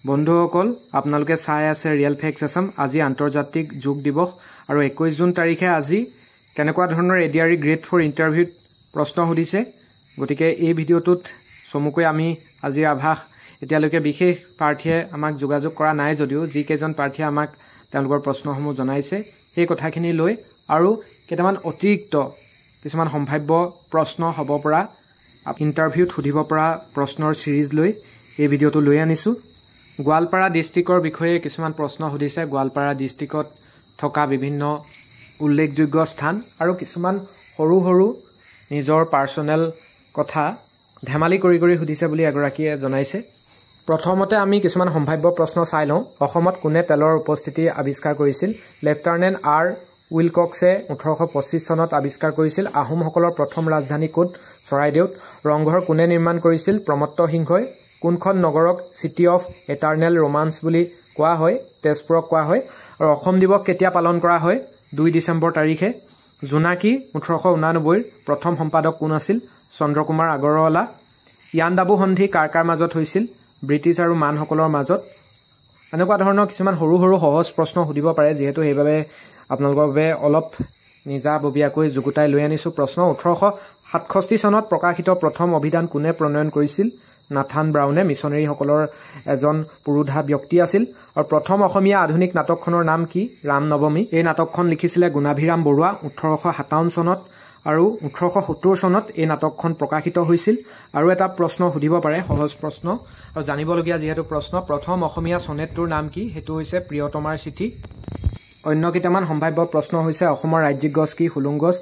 বন্ধুসকল আপোনালোকে চাই আছে ৰিয়েল ফেক্টছ আসাম আজি আন্তৰ্জাতিক যোগ দিৱস আৰু 21 জুন তাৰিখে আজি কেনেকুৱা ধৰণৰ এডিআৰই গ্ৰেড 4 ইন্টাৰভিউত প্ৰশ্ন সুধিছে গতিকে এই ভিডিঅটোত সমুকৈ আমি আজি আভাস এতিয়ালৈকে বিশেষ প্ৰাৰ্থীয়ে আমাক যোগাযোগ কৰা নাই যদিও যি কেজন প্ৰাৰ্থীয়ে আমাক তেওঁলোকৰ প্ৰশ্নসমূহ জনাইছে এই কথাখিনি লৈ আৰু কেইটামান অতিৰিক্ত কিছুমান সম্ভাৱ্য প্ৰশ্ন হ'ব পৰা ইন্টাৰভিউত সুধিব পৰা প্ৰশ্নৰ সিৰিজ লৈ এই ভিডিঅটো লৈ আনিছো গোৱালপাৰা ডিস্ট্ৰিক্টৰ বিষয়ে কিছুমান প্ৰশ্ন সুধিছে গোৱালপাৰা ডিস্ট্ৰিক্টত থকা বিভিন্ন উল্লেখযোগ্য স্থান আৰু কিছুমান সৰু সৰু নিজৰ পাৰ্সোনেল কথা ধেমালি কৰি সুধিছে বুলি এগৰাকীয়ে জনাইছে প্ৰথমতে আমি কিছুমান সম্ভাৱ্য প্ৰশ্ন চাই লওঁ অসমত কোনে তেলৰ উপস্থিতি আৱিষ্কাৰ কৰিছিল লেফটেনেণ্ট আৰ উইলকক্সে 1825 চনত আৱিষ্কাৰ কৰিছিল আহোমসকলৰ প্ৰথম ৰাজধানী কোট চৰাইদেউত ৰংঘৰ কোনে নিৰ্মাণ কৰিছিল প্ৰমত্ত সিংহই কোনখন নগৰক সিটি অফ এটাৰ্নেল ৰোমান্স বুলি কোৱা হয় তেজপুৰক কোৱা হয় আৰু অসম দিৱস কেতিয়া পালন কৰা হয় 2 ডিসেম্বৰ তাৰিখে জোনাকী 1889 ৰ প্ৰথম সম্পাদক কোন আছিল চন্দ্ৰকুমাৰ আগৰৱালা ইয়াণ্ডাবু সন্ধি কাৰ মাজত হৈছিল ব্ৰিটিছ আৰু মানসকলৰ মাজত এনেকুৱা ধৰণৰ কিছুমান সৰু সৰু সহজ প্ৰশ্ন সুধিব পাৰে যেহেতু সেইবাবে আপোনালোকৰ বাবে অলপ নিজাববীয়াকৈ যুগুতাই লৈ আনিছো প্ৰশ্ন 1867 চনত প্ৰকাশিত প্ৰথম অভিধান কোনে প্ৰণয়ন কৰিছিল নাথান ব্ৰাউনে মিছনেৰীসকলৰ এজন পুৰুধা ব্যক্তি আছিল আৰু প্ৰথম অসমীয়া আধুনিক নাটকখনৰ নাম কি ৰাম নৱমী এই নাটকখন লিখিছিলে গুণাভিৰাম বৰুৱা 1857 চনত আৰু 1870 চনত এই নাটকখন প্ৰকাশিত হৈছিল আৰু এটা প্ৰশ্ন সুধিব পাৰে সহজ প্ৰশ্ন আৰু জানিবলগীয়া যেহেতু প্ৰশ্ন প্ৰথম অসমীয়া সনেটটোৰ নাম কি হেতু হৈছে প্ৰিয়তমাৰ চিঠি অন্য কেইটামান সম্ভাৱ্য প্ৰশ্ন হৈছে অসমৰ ৰাজ্যিক গছ কি হুলুং গছ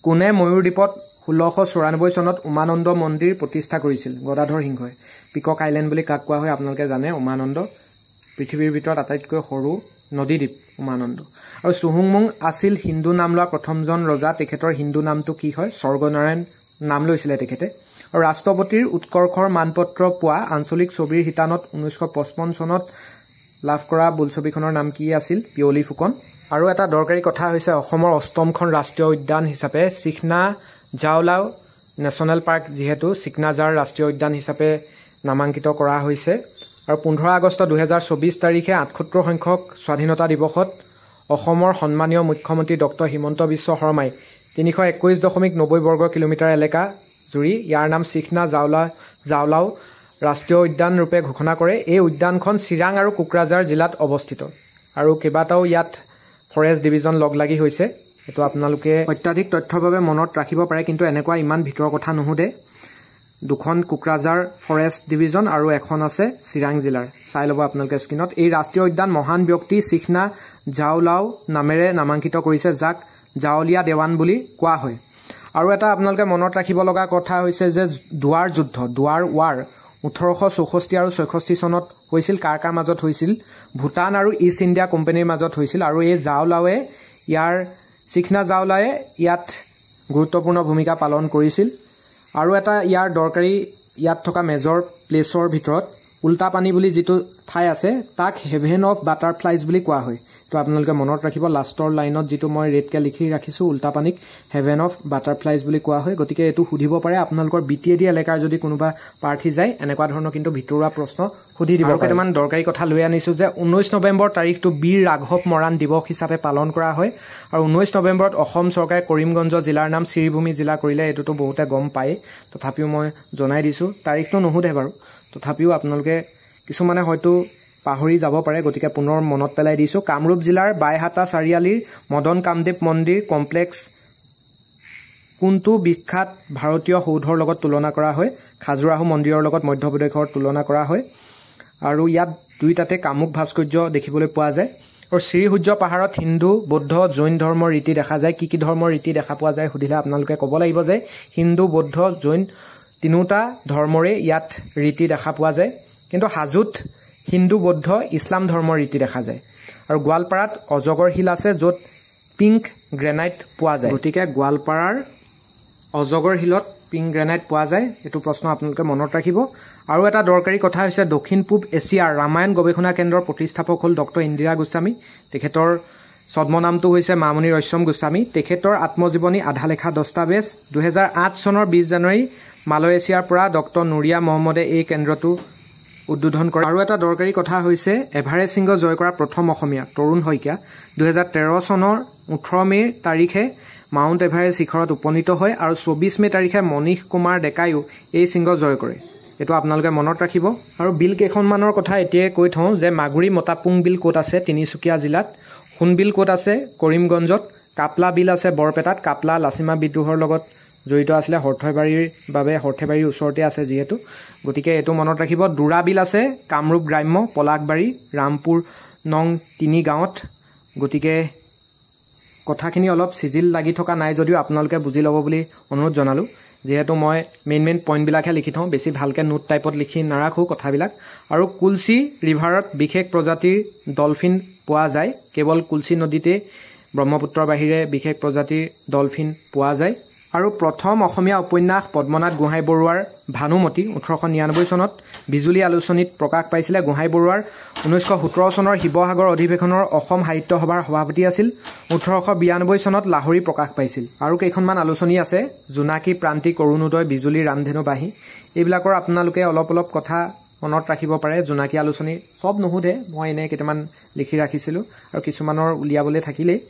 কোনে ময়ূৰদ্বীপত 1694 চনত উমানন্দ মন্দিৰ প্ৰতিষ্ঠা কৰিছিল গদাধৰ সিংহই পিকক আইল্যান্ড বুলি কাক কোৱা হয় আপোনালোকে জানে উমানন্দ পৃথিৱীৰ ভিতৰত আটাইতকৈ সৰু নদীদ্বীপ উমানন্দ আৰু সুহুংমুং আছিল হিন্দু নাম লোৱা প্ৰথমজন ৰজা তেখেতৰ হিন্দু নামটো কি হয় স্বৰ্গনাৰায়ণ নাম লৈছিলে তেখেতে আৰু ৰাষ্ট্ৰপতিৰ উৎকৰ্ষৰ মানপত্ৰ পোৱা আঞ্চলিক ছবিৰ হিতানত 1955 চনত লাভ কৰা বোলছবিখনৰ নাম কি আছিল পিয়লি ফুকন আৰু এটা দৰকাৰী কথা হৈছে অসমৰ অষ্টমখন ৰাষ্ট্ৰীয় উদ্যান হিচাপে চিখনা জাওলাও নেশ্যনেল পাৰ্ক যেহেতু চিকনাজাৰ ৰাষ্ট্ৰীয় উদ্যান হিচাপে নামাঙ্কিত কৰা হৈছে আৰু 15 আগষ্ট 2024 তাৰিখে 78 সংখ্যক স্বাধীনতা দিৱসত অসমৰ সন্মানীয় মুখ্যমন্ত্ৰী ডক্টৰ হিমন্ত বিশ্ব শৰ্মাই 321.90 বৰ্গ কিলোমিটাৰ এলেকা জুৰি ইয়াৰ নাম চিখনা জাওলাও ৰাষ্ট্ৰীয় উদ্যান ৰূপে ঘোষণা কৰে এই উদ্যানখন চিৰাং আৰু কোকৰাঝাৰ জিলাত অৱস্থিত আৰু কেইবাটাও ইয়াত ফৰেষ্ট ডিভিজন লগ লাগি হৈছে এটো আপোনালোকে অত্যাধিক তথ্যৰ বাবে মনত ৰাখিব পাৰে কিন্তু এনেকুৱা ইমান ভিতৰ কথা নুহুদে দুখন কোকৰাঝাৰ ফৰেষ্ট ডিভিজন আৰু এখন আছে চিৰাং জিলাৰ চাই লব আপোনালোকে স্ক্ৰিনত এই ৰাষ্ট্ৰীয় উদ্যান মহান ব্যক্তি চিখনা জাওলাও নামেৰে নামাঙ্কিত কৰিছে যাক জাওলিয়া দেৱান বুলি কোৱা হয় আৰু এটা আপোনালোকে মনত ৰাখিব লগা কথা হৈছে যে দুৱাৰ যুদ্ধ দুৱাৰ ৱাৰ 1864 আৰু 66 চনত হৈছিল কাৰ মাজত হৈছিল ভুটান আৰু ইষ্ট ইণ্ডিয়া কোম্পানীৰ মাজত হৈছিল আৰু এই জাওলাওয়ে ইয়াৰ চিখনা জাওলায়ে ইয়াত গুৰুত্বপূৰ্ণ ভূমিকা পালন কৰিছিল আৰু এটা ইয়াৰ দৰকাৰী ইয়াত থকা মেজৰ প্লেছৰ ভিতৰত উল্টা পানী বুলি যেটো ঠাই আছে তাক হেভেন অফ বাটাৰফ্লাইজ বুলি কোৱা হয় তো আপোনালোকে মনত ৰাখিব লাষ্টৰ লাইনত যেটো মই ৰেডকে লিখি ৰাখিছো উল্টা পানীক হেভেন অফ বাটাৰফ্লাইজ বুলি কোৱা হয় গতিকে এটো সুধিব পাৰে আপোনালোকৰ বিটিএডি এলেকাৰ যদি কোনোবা প্ৰাৰ্থী যায় এনেকুৱা ধৰণৰ কিন্তু ভিতৰুৱা প্ৰশ্ন সুধি দিব আৰু কেইটামান দৰকাৰী কথা লৈ আনিছো যে 19 নৱেম্বৰ তাৰিখটো বীৰ ৰাঘৱ মৰাণ দিৱস হিচাপে পালন কৰা হয় আৰু 19 নৱেম্বৰত অসম চৰকাৰে কৰিমগঞ্জ জিলাৰ নাম শ্ৰীভূমি জিলা কৰিলে এটোটো বহুতে গম পায় তথাপিও মই জনাই দিছো তাৰিখটো নুহুধে বাৰু তথাপিও আপোনালোকে কিছুমানে হয়তো পাহৰি যাব পাৰে গতিকে পুনৰ মনত পেলাই দিছো কামৰূপ জিলাৰ বাইহাটা চাৰিআলিৰ মদন কামদেৱ মন্দিৰ কমপ্লেক্স কোনটো বিখ্যাত ভাৰতীয় সৌধৰ লগত তুলনা কৰা হয় খাজুৰাহো মন্দিৰৰ লগত মধ্যপ্ৰদেশৰ তুলনা কৰা হয় আৰু ইয়াত দুইটাতে কামুক ভাস্কৰ্য দেখিবলৈ পোৱা যায় আৰু শ্ৰীসূৰ্য পাহাৰত হিন্দু বৌদ্ধ জৈন ধৰ্মৰ ৰীতি দেখা যায় কি ধৰ্মৰ ৰীতি দেখা পোৱা যায় সুধিলে আপোনালোকে ক'ব লাগিব যে হিন্দু বৌদ্ধ জৈন তিনিটা ধৰ্মৰে ইয়াত ৰীতি দেখা পোৱা যায় কিন্তু হাজুত হিন্দু বৌদ্ধ ইছলাম ধৰ্মৰ ৰীতি দেখা যায় আৰু গোৱালপাৰাত অজগৰ হিল আছে য'ত পিংক গ্ৰেনাইট পোৱা যায় গতিকে গোৱালপাৰাৰ অজগৰ হিলত পিংক গ্ৰেনাইট পোৱা যায় এটো প্ৰশ্ন আপোনালোকে মনত ৰাখিব আৰু এটা দৰকাৰী কথা হৈছে দক্ষিণ পূব এছিয়াৰ ৰামায়ণ গৱেষণা কেন্দ্ৰৰ প্ৰতিষ্ঠাপক হ'ল ডক্টৰ ইন্দিৰা গোস্বামী তেখেতৰ ছদ্মনামটো হৈছে মামনি ৰয়ছম গোস্বামী তেখেতৰ আত্মজীৱনী আধা লেখা দস্তাবেজ 2008 চনৰ 20 জানুৱাৰী মালয়েছিয়াৰ পৰা ডক্টৰ নুৰিয়া মহম্মদে এই কেন্দ্ৰটো উদ্বোধন কৰে। আৰু এটা দৰকাৰী কথা হৈছে এভাৰেষ্ট শৃংগ জয় কৰা প্ৰথম অসমীয়া তৰুণ শইকীয়া 2013 চনৰ 18 মে তাৰিখে মাউণ্ট এভাৰেষ্ট শিখৰত উপনীত হয় আৰু 24 মে তাৰিখে মনীষ কুমাৰ ডেকাইও এই শৃংগ জয় কৰে। এইটো আপোনালোকে মনত ৰাখিব। আৰু বিল কেইখনমানৰ কথা এতিয়াই কৈ থওঁ যে মাগুৰী মতাপুং বিল ক'ত আছে তিনিচুকীয়া জিলাত, সোণবিল ক'ত আছে কৰিমগঞ্জত, কাপলা বিল আছে বৰপেটাত, কাপলা লাচিমা বিদ্ৰোহৰ লগত জড়িত আছিলে সৰ্থেবাৰীৰ বাবে সৰ্থেবাৰীৰ ওচৰতে আছে যিহেতু, গতিকে এইটো মনত ৰাখিব। দুৰা বিল আছে কামৰূপ গ্ৰাম্য পলাকবাৰী ৰামপুৰ নং 3 গাঁৱত। গতিকে কথাখিনি অলপ চিজিল লাগি থকা নাই যদিও আপোনালোকে বুজি ল'ব বুলি অনুৰোধ জনালোঁ, যিহেতু মই মেইন পইণ্টবিলাকহে লিখি থওঁ, বেছি ভালকৈ নোট টাইপত লিখি নাৰাখোঁ কথাবিলাক। আৰু কুলচি ৰিভাৰত বিশেষ প্ৰজাতিৰ ডলফিন পোৱা যায়, কেৱল কুলচি নদীতে ব্ৰহ্মপুত্ৰৰ বাহিৰে বিশেষ প্ৰজাতিৰ ডলফিন পোৱা যায়। আৰু প্ৰথম অসমীয়া উপন্যাস পদ্মনাথ গোহাঁই বৰুৱাৰ ভানুমতী 1899 চনত বিজুলী আলোচনীত প্ৰকাশ পাইছিলে। গোহাঁই বৰুৱাৰ 1917 চনৰ শিৱসাগৰ অধিৱেশনৰ অসম সাহিত্য সভাৰ সভাপতি আছিল। 1892 চনত লাহৰী প্ৰকাশ পাইছিল। আৰু কেইখনমান আলোচনী আছে জোনাকী প্ৰান্তিক অৰুণোদয় বিজুলী ৰামধেনু বাঁহী, এইবিলাকৰ আপোনালোকে অলপ কথা মনত ৰাখিব পাৰে। জোনাকী আলোচনী চব নুসুধে, মই এনেই কেইটামান লিখি ৰাখিছিলোঁ আৰু কিছুমানৰ উলিয়াবলৈ থাকিলেই।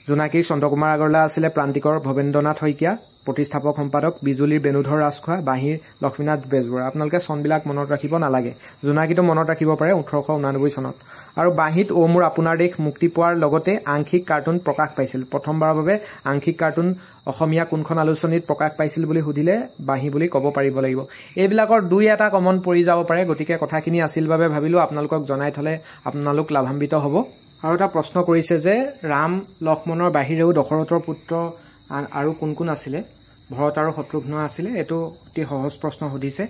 জোনাকীৰ চন্দ্ৰকুমাৰ আগৰৱালা আছিলে, প্ৰান্তিকৰ ভৱেন্দ্ৰনাথ শইকীয়া প্ৰতিষ্ঠাপক সম্পাদক, বিজুলীৰ বেণুধৰ ৰাজখোৱা, বাঁহীৰ লক্ষ্মীনাথ বেজবৰুৱা। আপোনালোকে চনবিলাক মনত ৰাখিব নালাগে, জোনাকীটো মনত ৰাখিব পাৰে 1889 চনত। আৰু বাঁহীত অ' মোৰ আপোনাৰ দেশ মুক্তি পোৱাৰ লগতে আংশিক কাৰ্টুন প্ৰকাশ পাইছিল। প্ৰথমবাৰৰ বাবে আংশিক কাৰ্টুন অসমীয়া কোনখন আলোচনীত প্ৰকাশ পাইছিল বুলি সুধিলে বাঁহী বুলি ক'ব পাৰিব লাগিব। এইবিলাকৰ দুই এটা কমন পৰি যাব পাৰে, গতিকে কথাখিনি আছিল বাবে ভাবিলোঁ আপোনালোকক জনাই থ'লে আপোনালোক লাভান্বিত হ'ব। আৰু এটা প্ৰশ্ন কৰিছে যে ৰাম লক্ষ্মণৰ বাহিৰেও দশৰথৰ পুত্ৰ আৰু কোন কোন আছিলে? ভৰত আৰু শত্ৰুঘ্ন আছিলে। এইটো অতি সহজ প্ৰশ্ন সুধিছে।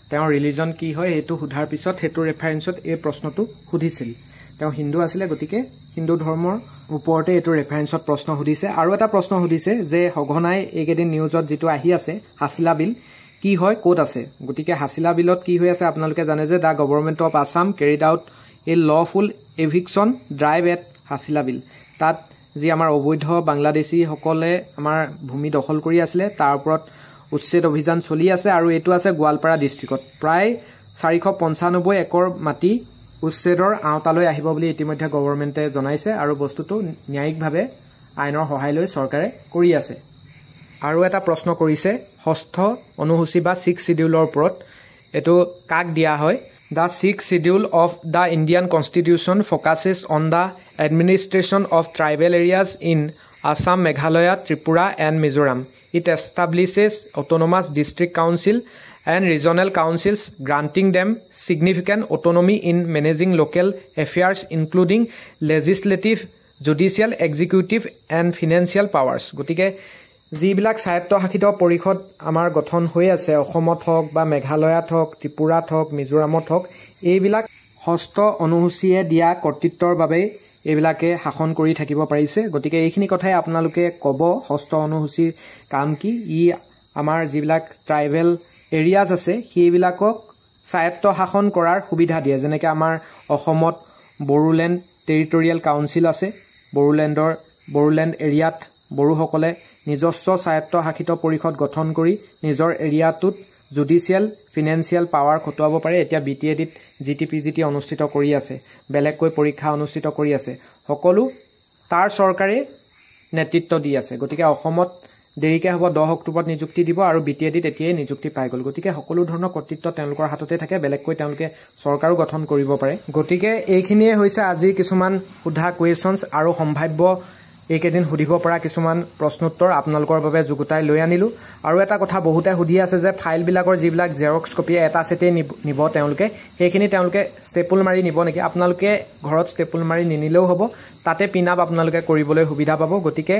তেওঁৰ ৰিলিজন কি হয় সেইটো সোধাৰ পিছত সেইটো ৰেফাৰেঞ্চত এই প্ৰশ্নটো সুধিছিল। তেওঁ হিন্দু আছিলে, গতিকে হিন্দু ধৰ্মৰ ওপৰতে এইটো ৰেফাৰেঞ্চত প্ৰশ্ন সুধিছে। আৰু এটা প্ৰশ্ন সুধিছে যে সঘনাই এইকেইদিন নিউজত যিটো আহি আছে হাছিলা বিল কি হয়, ক'ত আছে? গতিকে হাছিলা বিলত কি হৈ আছে আপোনালোকে জানে যে the government of Assam carried out a lawful eviction drive at Hasila Beel. তাত যি আমাৰ অবৈধ বাংলাদেশীসকলে আমাৰ ভূমি দখল কৰি আছিলে তাৰ ওপৰত উচ্ছেদ অভিযান চলি আছে। আৰু এইটো আছে গোৱালপাৰা ডিষ্ট্ৰিক্টত। প্ৰায় 495 একৰ মাটি উচ্ছেদৰ আওতালৈ আহিব বুলি ইতিমধ্যে গভৰ্ণমেণ্টে জনাইছে আৰু বস্তুটো ন্যায়িকভাৱে আইনৰ সহায় লৈ চৰকাৰে কৰি আছে। আৰু এটা প্ৰশ্ন কৰিছে ষষ্ঠ অনুসূচী বা 6th শিডিউলৰ ওপৰত। এইটো কাক দিয়া হয়? The 6th Schedule of the Indian Constitution focuses on the administration of tribal areas in Assam, Meghalaya, Tripura and Mizoram. It establishes autonomous district council and regional councils, granting them significant autonomy in managing local affairs including legislative, judicial, executive and financial powers. গতিকে যিবিলাক স্বায়ত্তশাসিত পৰিষদ আমাৰ গঠন হৈ আছে অসমত হওক বা মেঘালয়ত হওক, ত্ৰিপুৰাত হওক, মিজোৰামত হওক, এইবিলাক ষষ্ঠ অনুসূচীয়ে দিয়া কৰ্তৃত্বৰ বাবে এইবিলাকে শাসন কৰি থাকিব পাৰিছে। গতিকে এইখিনি কথাই আপোনালোকে ক'ব ষষ্ঠ অনুসূচীৰ কাম কি। ই আমাৰ যিবিলাক ট্ৰাইবেল এৰিয়াজ আছে সেইবিলাকক স্বায়ত্ত শাসন কৰাৰ সুবিধা দিয়ে। যেনেকৈ আমাৰ অসমত বড়োলেণ্ড টেৰিটৰিয়েল কাউন্সিল আছে, বড়োলেণ্ড এৰিয়াত বড়োসকলে নিজস্ব স্বায়ত্তশাসিত পৰিষদ গঠন কৰি নিজৰ এৰিয়াটোত জুডিচিয়েল ফিনেন্সিয়েল পাৱাৰ খটুৱাব পাৰে। এতিয়া BTADত GTPGT অনুষ্ঠিত কৰি আছে, বেলেগকৈ পৰীক্ষা অনুষ্ঠিত কৰি আছে, সকলো তাৰ চৰকাৰে নেতৃত্ব দি আছে। গতিকে অসমত দেৰিকৈ হ'ব 10 অক্টোবৰত নিযুক্তি দিব আৰু BTADত এতিয়াই নিযুক্তি পাই গ'ল। গতিকে সকলো ধৰণৰ কৰ্তৃত্ব তেওঁলোকৰ হাততে থাকে, বেলেগকৈ তেওঁলোকে চৰকাৰো গঠন কৰিব পাৰে। গতিকে এইখিনিয়ে হৈছে আজিৰ কিছুমান সোধা কুৱেশ্যনছ আৰু সম্ভাৱ্য এইকেইদিন সুধিব পৰা কিছুমান প্ৰশ্নোত্তৰ আপোনালোকৰ বাবে যুগুতাই লৈ আনিলোঁ। আৰু এটা কথা বহুতে সুধি আছে যে ফাইলবিলাকৰ যিবিলাক জেৰক্স কপি এটা ছেটেই নিব তেওঁলোকে, সেইখিনি তেওঁলোকে ষ্টেপুল মাৰি নিব নেকি? আপোনালোকে ঘৰত ষ্টেপুল মাৰি নিনিলেও হ'ব, তাতে পিন আপ আপোনালোকে কৰিবলৈ সুবিধা পাব। গতিকে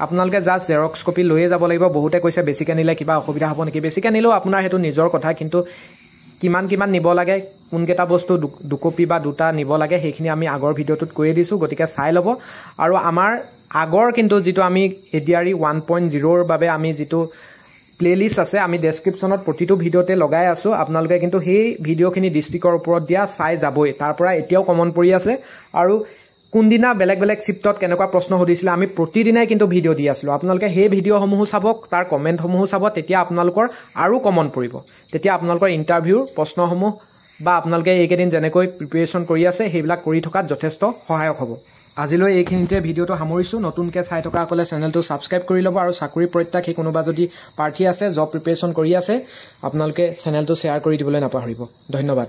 আপোনালোকে জাষ্ট জেৰক্স কপি লৈয়ে যাব লাগিব। বহুতে কৈছে বেছিকৈ নিলে কিবা অসুবিধা হ'ব নেকি? বেছিকৈ নিলেও আপোনাৰ সেইটো নিজৰ কথা, কিন্তু কিমান নিব লাগে, কোনকেইটা বস্তু 2 কপি বা 2টা নিব লাগে সেইখিনি আমি আগৰ ভিডিঅ'টোত কৈয়ে দিছোঁ, গতিকে চাই ল'ব। আৰু আমাৰ আগৰ কিন্তু যিটো আমি ADRE 1.0ৰ বাবে আমি যিটো প্লেলিষ্ট আছে আমি ডেছক্ৰিপশ্যনত প্ৰতিটো ভিডিঅ'তে লগাই আছোঁ। আপোনালোকে কিন্তু সেই ভিডিঅ'খিনি ডিষ্ট্ৰিক্টৰ ওপৰত দিয়া চাই যাবই, তাৰ পৰা এতিয়াও কমন পৰি আছে। আৰু কোনদিনা বেলেগ চিফ্টত কেনেকুৱা প্ৰশ্ন সুধিছিলে আমি প্ৰতিদিনাই কিন্তু ভিডিঅ' দি আছিলোঁ। আপোনালোকে সেই ভিডিঅ'সমূহো চাব, তাৰ কমেণ্টসমূহো চাব, তেতিয়া আপোনালোকৰ আৰু কমন পৰিব। তেতিয়া আপোনালোকৰ ইণ্টাৰভিউৰ প্ৰশ্নসমূহ বা আপোনালোকে এইকেইদিন যেনেকৈ প্ৰিপেৰেশ্যন কৰি আছে সেইবিলাক কৰি থকাত যথেষ্ট সহায়ক হ'ব। আজিলৈ এইখিনিতে ভিডিঅ'টো সামৰিছোঁ। নতুনকৈ চাই থকাসকলে চেনেলটো ছাবস্ক্ৰাইব কৰি ল'ব আৰু চাকৰি প্ৰত্যাশী কোনোবা যদি প্ৰাৰ্থী আছে, জব প্ৰিপেৰেশ্যন কৰি আছে, আপোনালোকে চেনেলটো শ্বেয়াৰ কৰি দিবলৈ নাপাহৰিব। ধন্যবাদ।